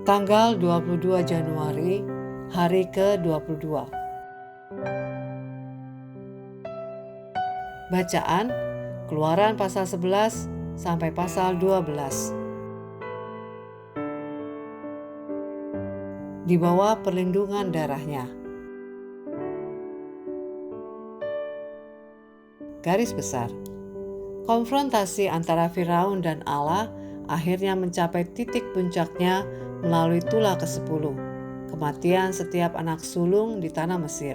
Tanggal 22 Januari, hari ke-22. Bacaan Keluaran pasal 11 sampai pasal 12. Di bawah perlindungan darahnya. Garis besar. Konfrontasi antara Firaun dan Allah akhirnya mencapai titik puncaknya melalui tulah ke-10, kematian setiap anak sulung di tanah Mesir.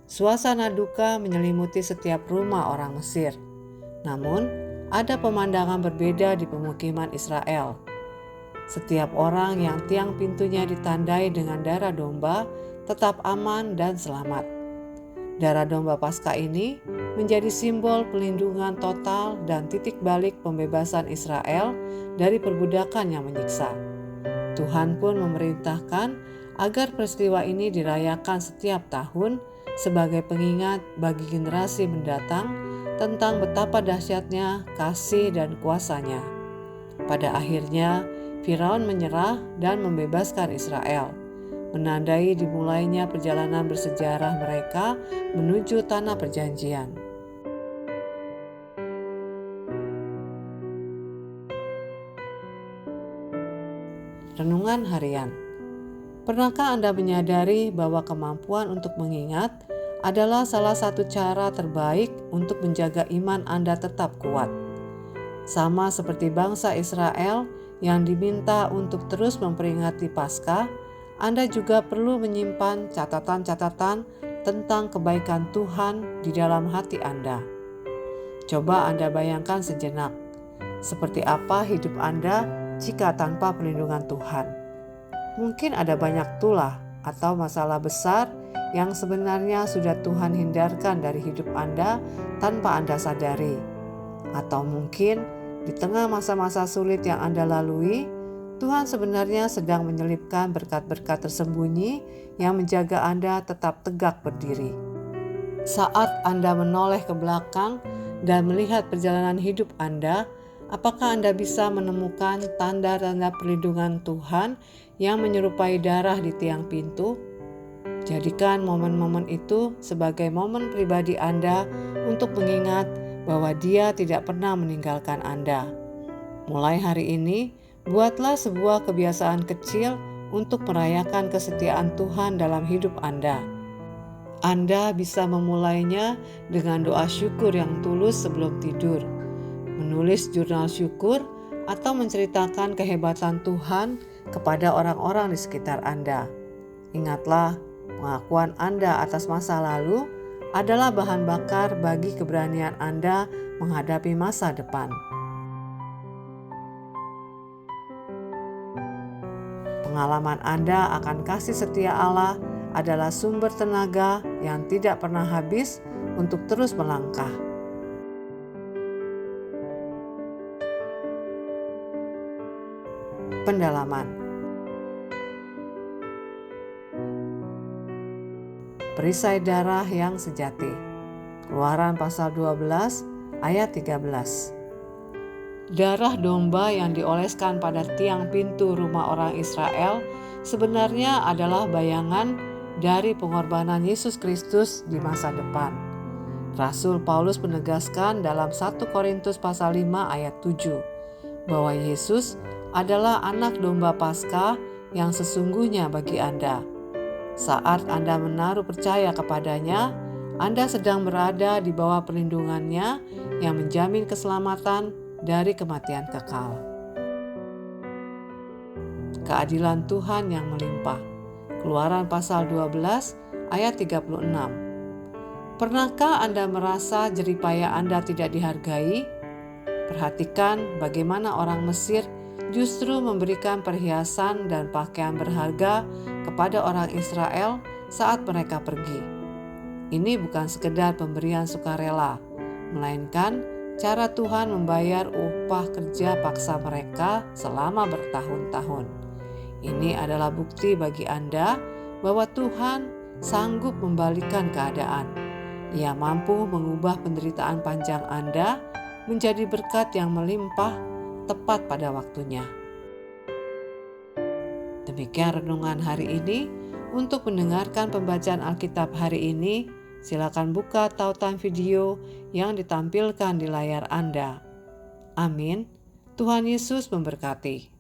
Suasana duka menyelimuti setiap rumah orang Mesir. Namun, ada pemandangan berbeda di pemukiman Israel. Setiap orang yang tiang pintunya ditandai dengan darah domba tetap aman dan selamat. Darah domba Paskah ini menjadi simbol pelindungan total dan titik balik pembebasan Israel dari perbudakan yang menyiksa. Tuhan pun memerintahkan agar peristiwa ini dirayakan setiap tahun sebagai pengingat bagi generasi mendatang tentang betapa dahsyatnya kasih dan kuasanya. Pada akhirnya, Firaun menyerah dan membebaskan Israel, menandai dimulainya perjalanan bersejarah mereka menuju tanah perjanjian. Renungan harian. Pernahkah Anda menyadari bahwa kemampuan untuk mengingat adalah salah satu cara terbaik untuk menjaga iman Anda tetap kuat? Sama seperti bangsa Israel yang diminta untuk terus memperingati Paskah, Anda juga perlu menyimpan catatan-catatan tentang kebaikan Tuhan di dalam hati Anda. Coba Anda bayangkan sejenak, seperti apa hidup Anda jika tanpa perlindungan Tuhan. Mungkin ada banyak tulah atau masalah besar yang sebenarnya sudah Tuhan hindarkan dari hidup Anda tanpa Anda sadari. Atau mungkin di tengah masa-masa sulit yang Anda lalui, Tuhan sebenarnya sedang menyelipkan berkat-berkat tersembunyi yang menjaga Anda tetap tegak berdiri. Saat Anda menoleh ke belakang dan melihat perjalanan hidup Anda, apakah Anda bisa menemukan tanda-tanda perlindungan Tuhan yang menyerupai darah di tiang pintu? Jadikan momen-momen itu sebagai momen pribadi Anda untuk mengingat bahwa Dia tidak pernah meninggalkan Anda. Mulai hari ini, buatlah sebuah kebiasaan kecil untuk merayakan kesetiaan Tuhan dalam hidup Anda. Anda bisa memulainya dengan doa syukur yang tulus sebelum tidur, menulis jurnal syukur, atau menceritakan kehebatan Tuhan kepada orang-orang di sekitar Anda. Ingatlah, pengakuan Anda atas masa lalu adalah bahan bakar bagi keberanian Anda menghadapi masa depan. Pengalaman Anda akan kasih setia Allah adalah sumber tenaga yang tidak pernah habis untuk terus melangkah. Pendalaman. Perisai darah yang sejati. Keluaran pasal 12 ayat 13. Darah domba yang dioleskan pada tiang pintu rumah orang Israel sebenarnya adalah bayangan dari pengorbanan Yesus Kristus di masa depan. Rasul Paulus menegaskan dalam 1 Korintus pasal 5 ayat 7 bahwa Yesus adalah anak domba Paskah yang sesungguhnya bagi Anda. Saat Anda menaruh percaya kepadanya, Anda sedang berada di bawah perlindungannya yang menjamin keselamatan dari kematian kekal. Keadilan Tuhan yang melimpah. Keluaran pasal 12 ayat 36. Pernahkah Anda merasa jeripaya Anda tidak dihargai? Perhatikan bagaimana orang Mesir justru memberikan perhiasan dan pakaian berharga kepada orang Israel saat mereka pergi. Ini bukan sekedar pemberian sukarela, melainkan cara Tuhan membayar upah kerja paksa mereka selama bertahun-tahun. Ini adalah bukti bagi Anda bahwa Tuhan sanggup membalikkan keadaan. Ia mampu mengubah penderitaan panjang Anda menjadi berkat yang melimpah tepat pada waktunya. Demikian renungan hari ini. Untuk mendengarkan pembacaan Alkitab hari ini, silakan buka tautan video yang ditampilkan di layar Anda. Amin. Tuhan Yesus memberkati.